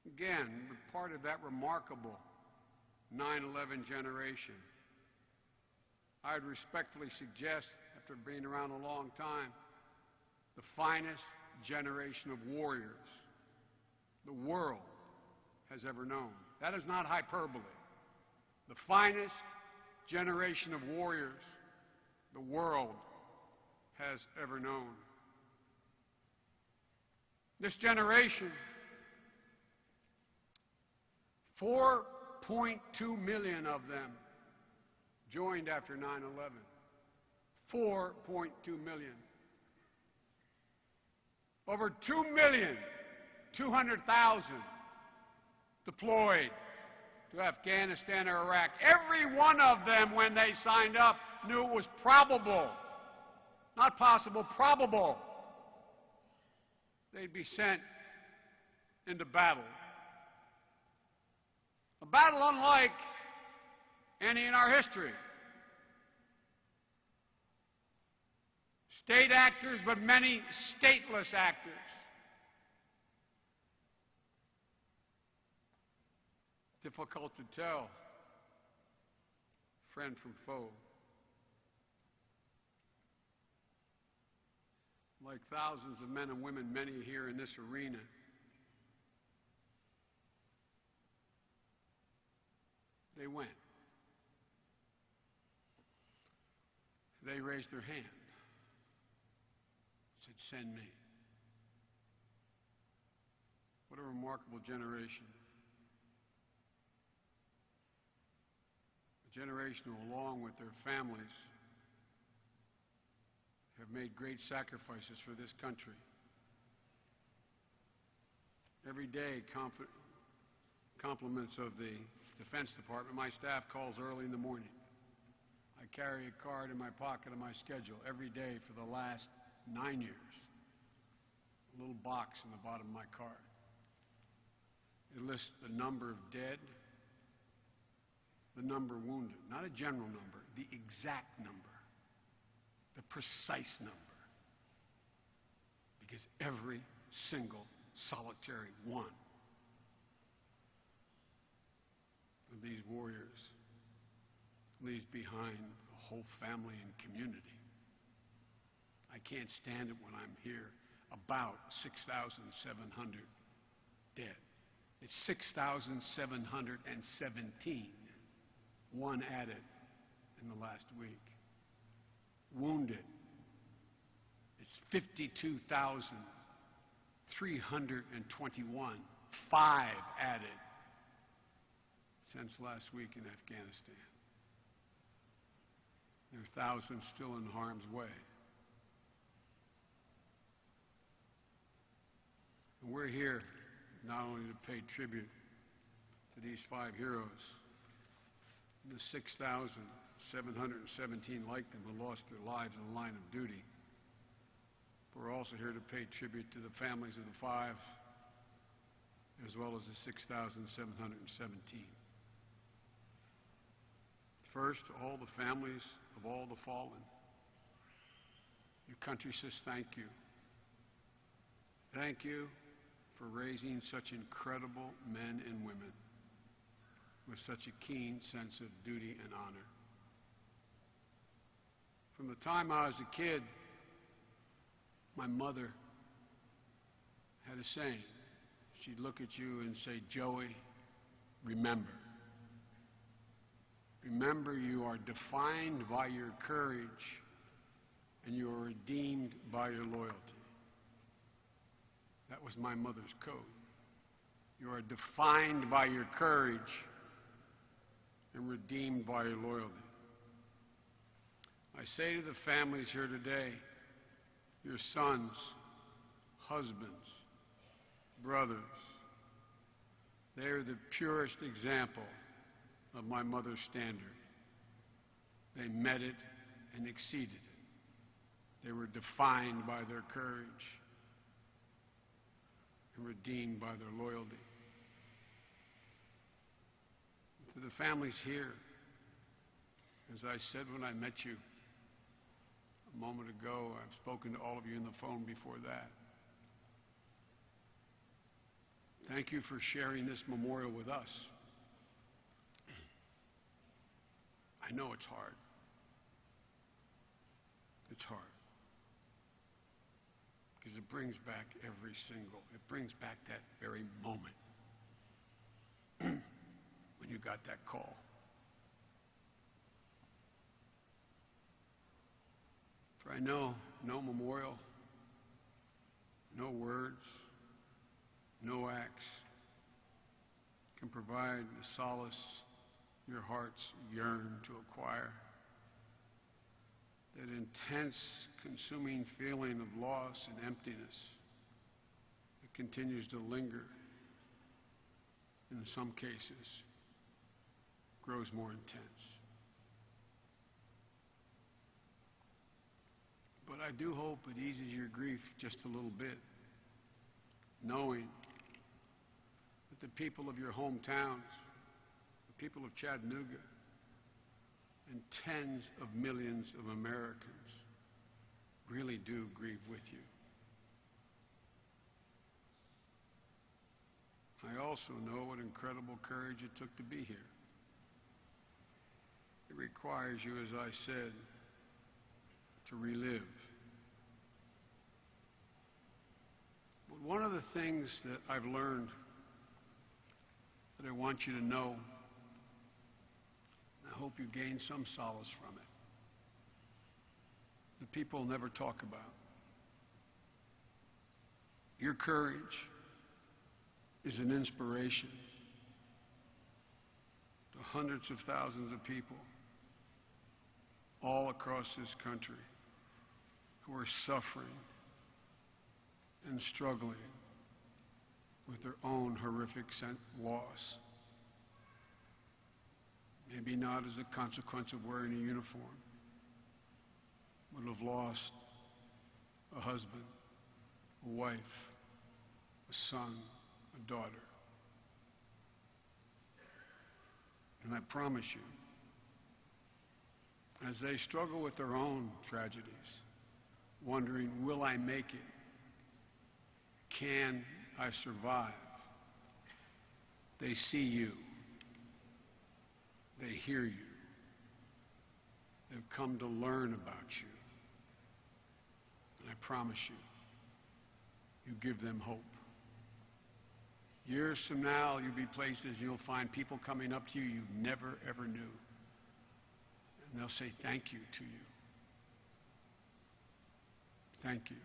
again, part of that remarkable 9/11 generation. I'd respectfully suggest, after being around a long time, the finest generation of warriors the world has ever known. That is not hyperbole. The finest generation of warriors the world has ever known. This generation, 4.2 million of them joined after 9/11. 4.2 million. Over 2,200,000 deployed to Afghanistan or Iraq. Every one of them, when they signed up, knew it was probable, not possible, probable, they'd be sent into battle. A battle unlike any in our history. State actors, but many stateless actors. Difficult to tell, friend from foe. Like thousands of men and women, many here in this arena, they went. They raised their hand, said, "Send me." What a remarkable generation. A generation who, along with their families, have made great sacrifices for this country. Every day, compliments of the Defense Department. My staff calls early in the morning. I carry a card in my pocket of my schedule every day for the last 9 years. A little box in the bottom of my card. It lists the number of dead, the number wounded, not a general number, the exact number, the precise number, because every single solitary one of these warriors leaves behind a whole family and community. I can't stand it when I'm here. About 6,700 dead. It's 6,717, one added in the last week. Wounded, it's 52,321, 5 added since last week in Afghanistan. There are thousands still in harm's way. And we're here not only to pay tribute to these 5 heroes, and the 6,717 like them who lost their lives in the line of duty, but we're also here to pay tribute to the families of the 5 as well as the 6,717. First, to all the families of all the fallen, your country says thank you. Thank you for raising such incredible men and women with such a keen sense of duty and honor. From the time I was a kid, my mother had a saying. She'd look at you and say, "Joey, remember. Remember, you are defined by your courage and you are redeemed by your loyalty." That was my mother's code. You are defined by your courage and redeemed by your loyalty. I say to the families here today, your sons, husbands, brothers, they are the purest example of my mother's standard. They met it and exceeded it. They were defined by their courage and redeemed by their loyalty. To the families here, as I said when I met you a moment ago, I've spoken to all of you on the phone before that. Thank you for sharing this memorial with us. I know it's hard. It's hard. Because it brings back it brings back that very moment when you got that call. For I know no memorial, no words, no acts can provide the solace your hearts yearn to acquire. That intense, consuming feeling of loss and emptiness that continues to linger, in some cases, grows more intense. But I do hope it eases your grief just a little bit, knowing that the people of your hometowns, the people of Chattanooga, and tens of millions of Americans really do grieve with you. I also know what incredible courage it took to be here. It requires you, as I said, to relive. But one of the things that I've learned that I want you to know, I hope you gain some solace from it, that people never talk about. Your courage is an inspiration to hundreds of thousands of people all across this country who are suffering and struggling with their own horrific loss. Maybe not as a consequence of wearing a uniform, but have lost a husband, a wife, a son, a daughter. And I promise you, as they struggle with their own tragedies, wondering, will I make it? Can I survive? They see you. They hear you. They've come to learn about you. And I promise you, you give them hope. Years from now, you'll be places you'll find people coming up to you you never, ever knew. And they'll say thank you to you. Thank you.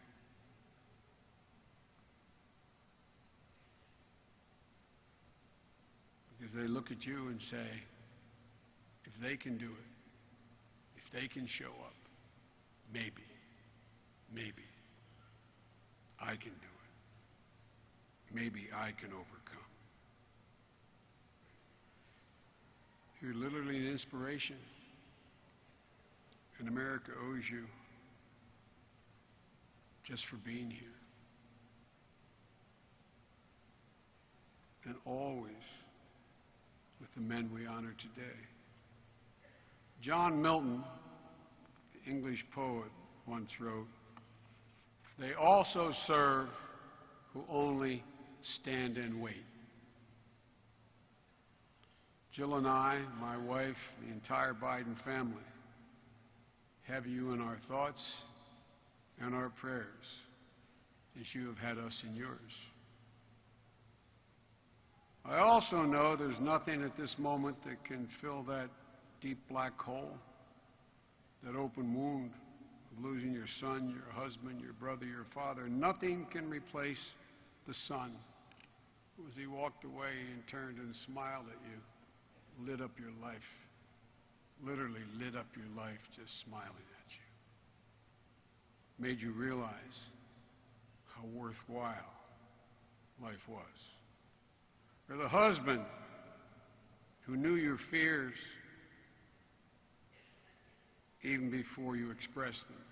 Because they look at you and say, if they can do it, if they can show up, maybe I can do it. Maybe I can overcome. You're literally an inspiration, and America owes you just for being here. and always with the men we honor today. John Milton, the English poet, once wrote, "They also serve who only stand and wait." Jill and I, my wife, the entire Biden family, have you in our thoughts and our prayers as you have had us in yours. I also know there's nothing at this moment that can fill that deep black hole, that open wound of losing your son, your husband, your brother, your father. Nothing can replace the son who, as he walked away and turned and smiled at you, lit up your life, literally lit up your life just smiling at you. Made you realize how worthwhile life was. Or the husband who knew your fears even before you expressed them,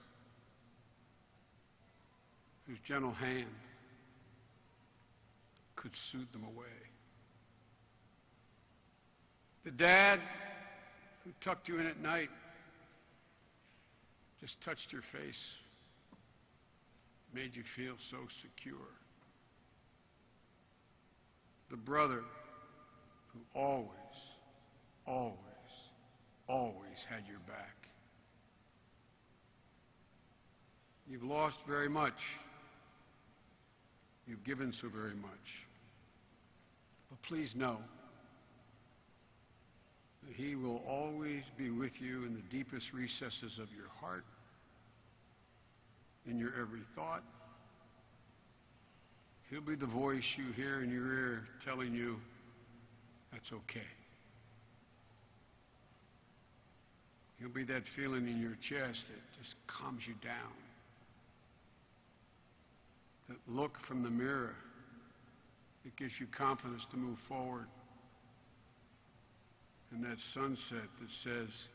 whose gentle hand could soothe them away. The dad who tucked you in at night, just touched your face, made you feel so secure. The brother who always, always, always had your back. You've lost very much. You've given so very much. But please know that He will always be with you in the deepest recesses of your heart, in your every thought. He'll be the voice you hear in your ear telling you that's okay. He'll be that feeling in your chest that just calms you down. That look from the mirror that gives you confidence to move forward. And that sunset that says,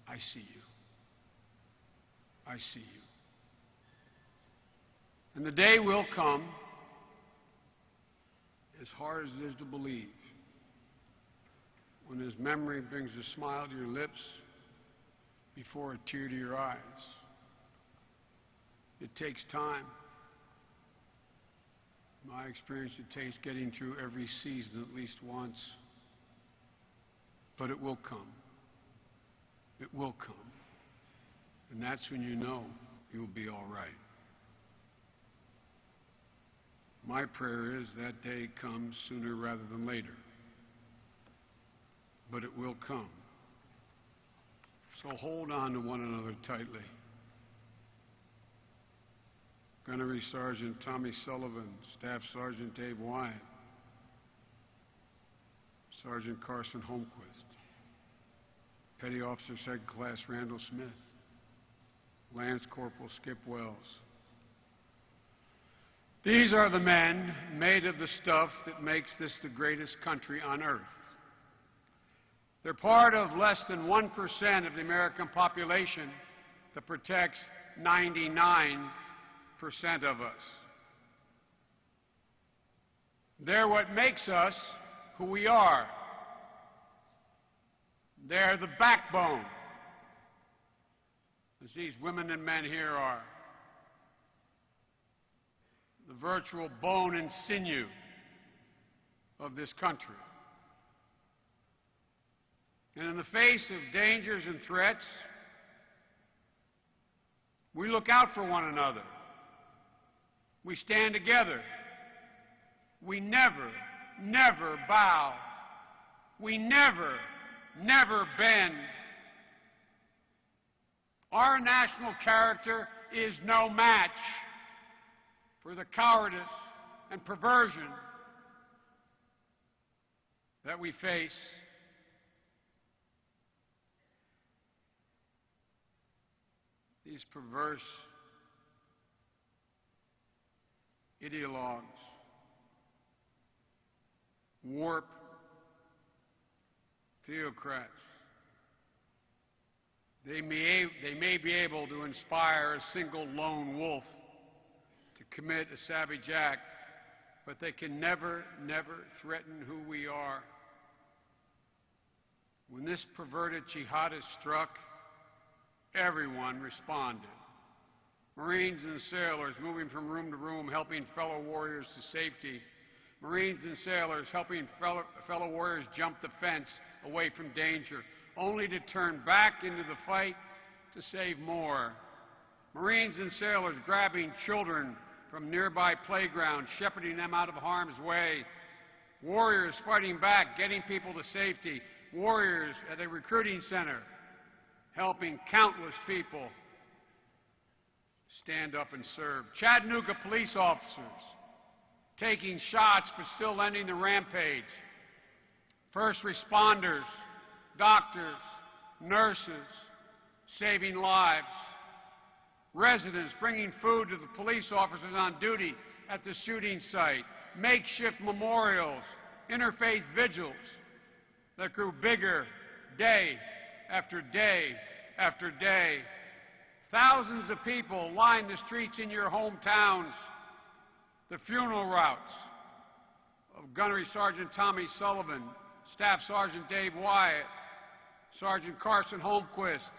I see you. I see you. And the day will come, as hard as it is to believe, when His memory brings a smile to your lips before a tear to your eyes. It takes time. My experience, it takes getting through every season at least once. But it will come. It will come. And that's when you know you'll be all right. My prayer is that day comes sooner rather than later. But it will come. So hold on to one another tightly. Gunnery Sergeant Tommy Sullivan, Staff Sergeant Dave Wyatt, Sergeant Carson Holmquist, Petty Officer Second Class Randall Smith, Lance Corporal Skip Wells. These are the men made of the stuff that makes this the greatest country on earth. They're part of less than 1% of the American population that protects 99% of us. They're what makes us who we are. They're the backbone, as these women and men here are. The virtual bone and sinew of this country. And in the face of dangers and threats, we look out for one another. We stand together. We never, never bow. We never, never bend. Our national character is no match for the cowardice and perversion that we face. These perverse ideologues warp theocrats. They may be able to inspire a single lone wolf to commit a savage act but they can never, never threaten who we are. When this perverted jihadist struck, everyone responded. Marines and sailors moving from room to room, helping fellow warriors to safety. Marines and sailors helping fellow warriors jump the fence away from danger, only to turn back into the fight to save more. Marines and sailors grabbing children from nearby playgrounds, shepherding them out of harm's way. Warriors fighting back, getting people to safety. Warriors at a recruiting center, helping countless people stand up and serve. Chattanooga police officers taking shots but still ending the rampage. First responders, doctors, nurses, saving lives. Residents bringing food to the police officers on duty at the shooting site. Makeshift memorials, interfaith vigils that grew bigger day after day after day. Thousands of people line the streets in your hometowns. The funeral routes of Gunnery Sergeant Tommy Sullivan, Staff Sergeant Dave Wyatt, Sergeant Carson Holmquist,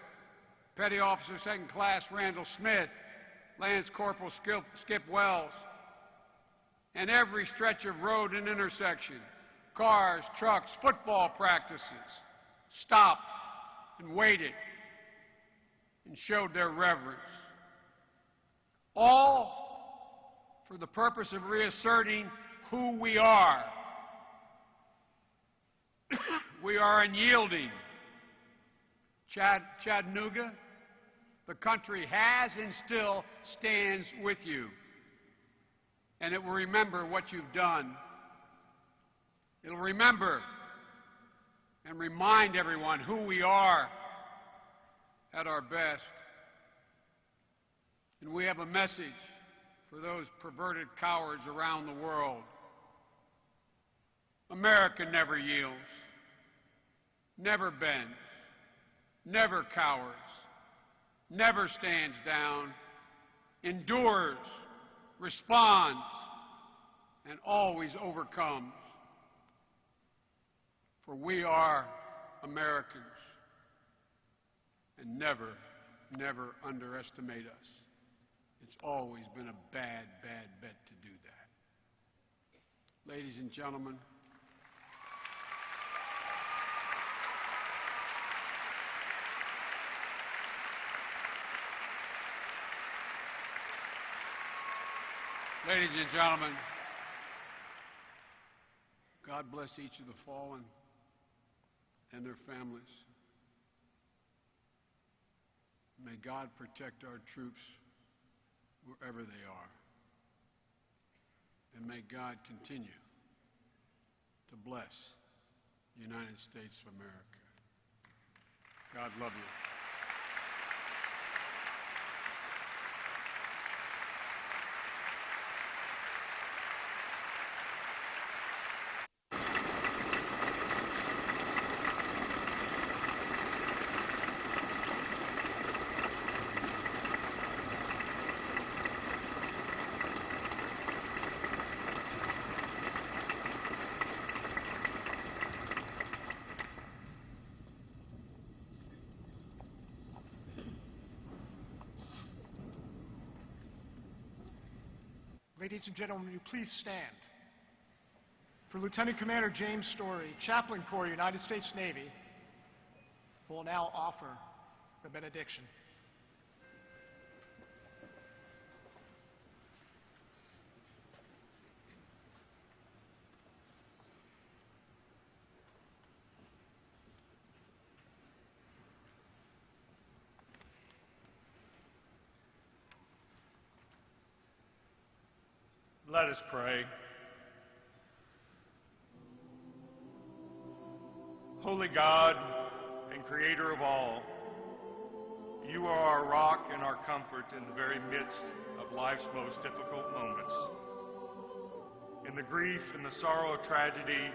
Petty Officer 2nd Class Randall Smith, Lance Corporal Skip Wells, and every stretch of road and intersection, cars, trucks, football practices, stopped and waited and showed their reverence. All for the purpose of reasserting who we are. We are unyielding. Chattanooga, the country has and still stands with you. And it will remember what you've done. It'll remember and remind everyone who we are at our best. And we have a message for those perverted cowards around the world. America never yields, never bends, never cowers, never stands down, endures, responds, and always overcomes. For we are Americans, and never, never underestimate us. It's always been a bad, bad bet to do that. Ladies and gentlemen, God bless each of the fallen and their families. May God protect our troops wherever they are. And may God continue to bless the United States of America. God love you. Ladies and gentlemen, will you please stand? For Lieutenant Commander James Story, Chaplain Corps, United States Navy, who will now offer the benediction. Let us pray. Holy God and Creator of all, you are our rock and our comfort in the very midst of life's most difficult moments. In the grief and the sorrow of tragedy,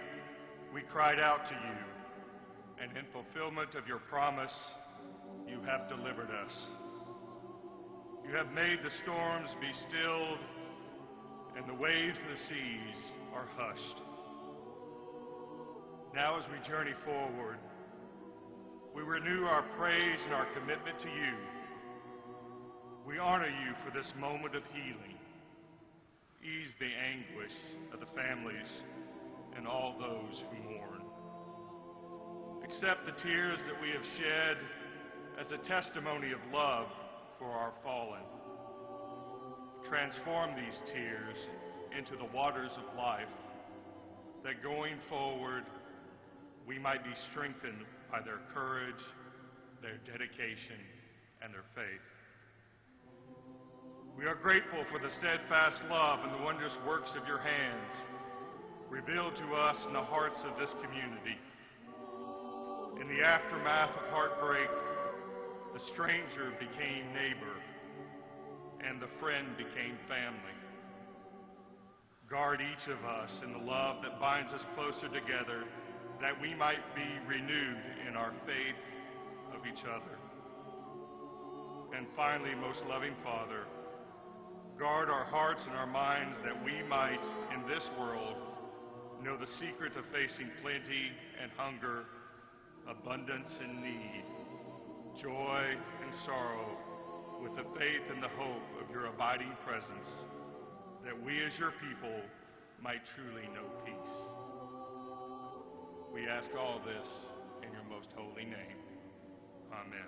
we cried out to you, and in fulfillment of your promise, you have delivered us. You have made the storms be stilled and the waves of the seas are hushed. Now as we journey forward, we renew our praise and our commitment to you. We honor you for this moment of healing. Ease the anguish of the families and all those who mourn. Accept the tears that we have shed as a testimony of love for our fallen. Transform these tears into the waters of life, that going forward we might be strengthened by their courage, their dedication, and their faith. We are grateful for the steadfast love and the wondrous works of your hands revealed to us in the hearts of this community. In the aftermath of heartbreak, the stranger became neighbor, and the friend became family. Guard each of us in the love that binds us closer together, that we might be renewed in our faith of each other. And finally, most loving Father, guard our hearts and our minds that we might, in this world, know the secret of facing plenty and hunger, abundance and need, joy and sorrow, with the faith and the hope of your abiding presence, that we as your people might truly know peace. We ask all this in your most holy name. Amen.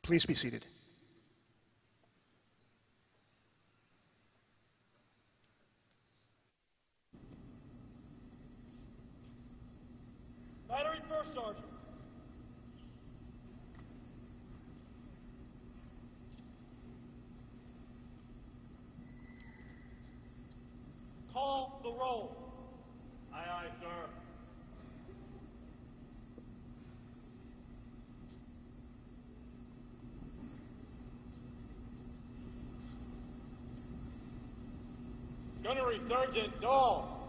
Please be seated. Battery first, Sergeant. Call the roll. Aye, aye, sir. Gunnery Sergeant Dahl.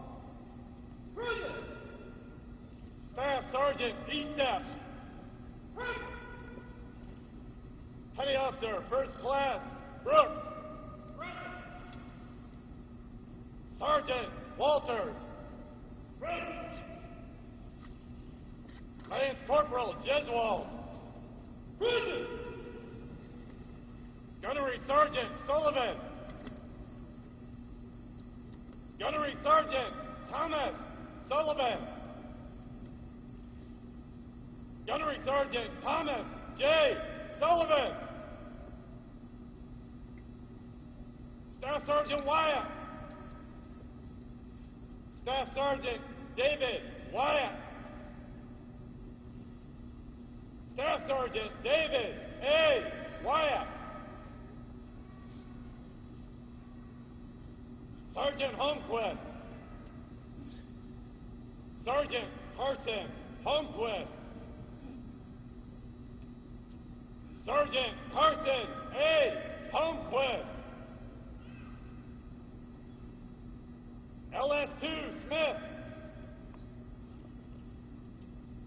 Present. Staff Sergeant Estep. Present. Petty Officer First Class Brooks. Present. Sergeant Walters. Present. Lance Corporal Jeswald. Present. Gunnery Sergeant Sullivan. Gunnery Sergeant Thomas Sullivan. Gunnery Sergeant Thomas J. Sullivan. Staff Sergeant Wyatt. Staff Sergeant David Wyatt. Staff Sergeant David A. Wyatt. Sergeant Holmquist. Sergeant Carson Holmquist. Sergeant Carson A. Holmquist. LS2 Smith.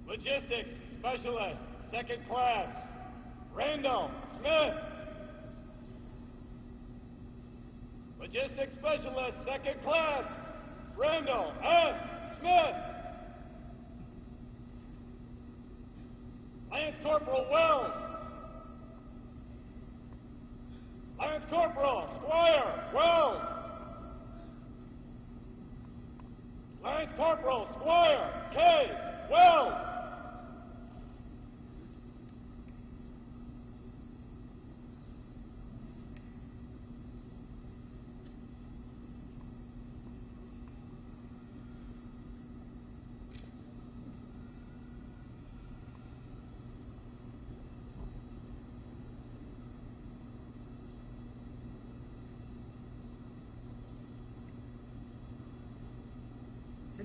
Logistics Specialist, 2nd Class, Randall Smith. Logistics Specialist, 2nd Class, Randall S. Smith. Lance Corporal Wells. Lance Corporal Squire Wells. Lance Corporal Squire K. Wells.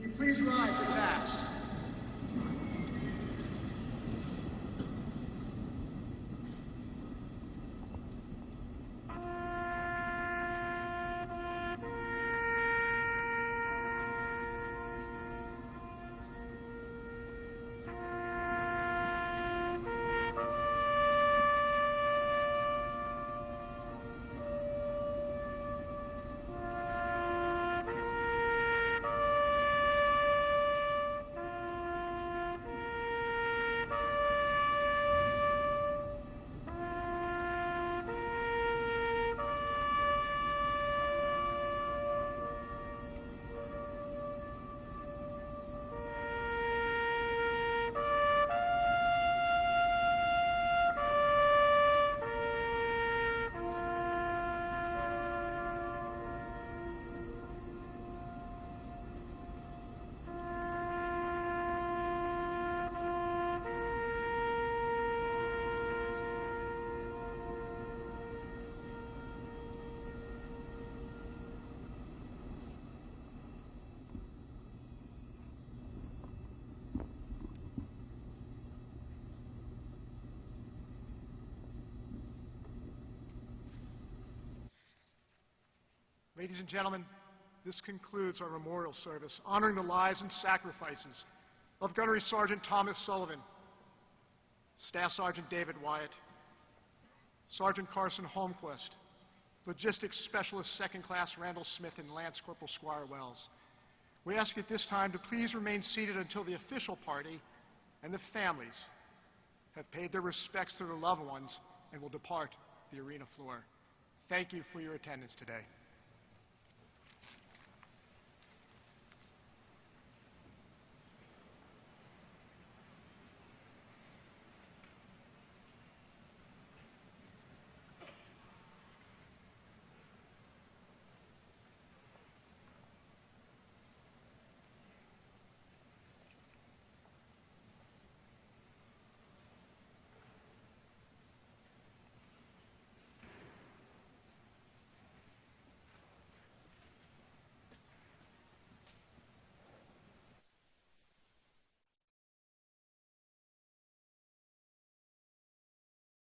Can you please rise and pass? Ladies and gentlemen, this concludes our memorial service honoring the lives and sacrifices of Gunnery Sergeant Thomas Sullivan, Staff Sergeant David Wyatt, Sergeant Carson Holmquist, Logistics Specialist 2nd Class Randall Smith, and Lance Corporal Squire Wells. We ask you at this time to please remain seated until the official party and the families have paid their respects to their loved ones and will depart the arena floor. Thank you for your attendance today.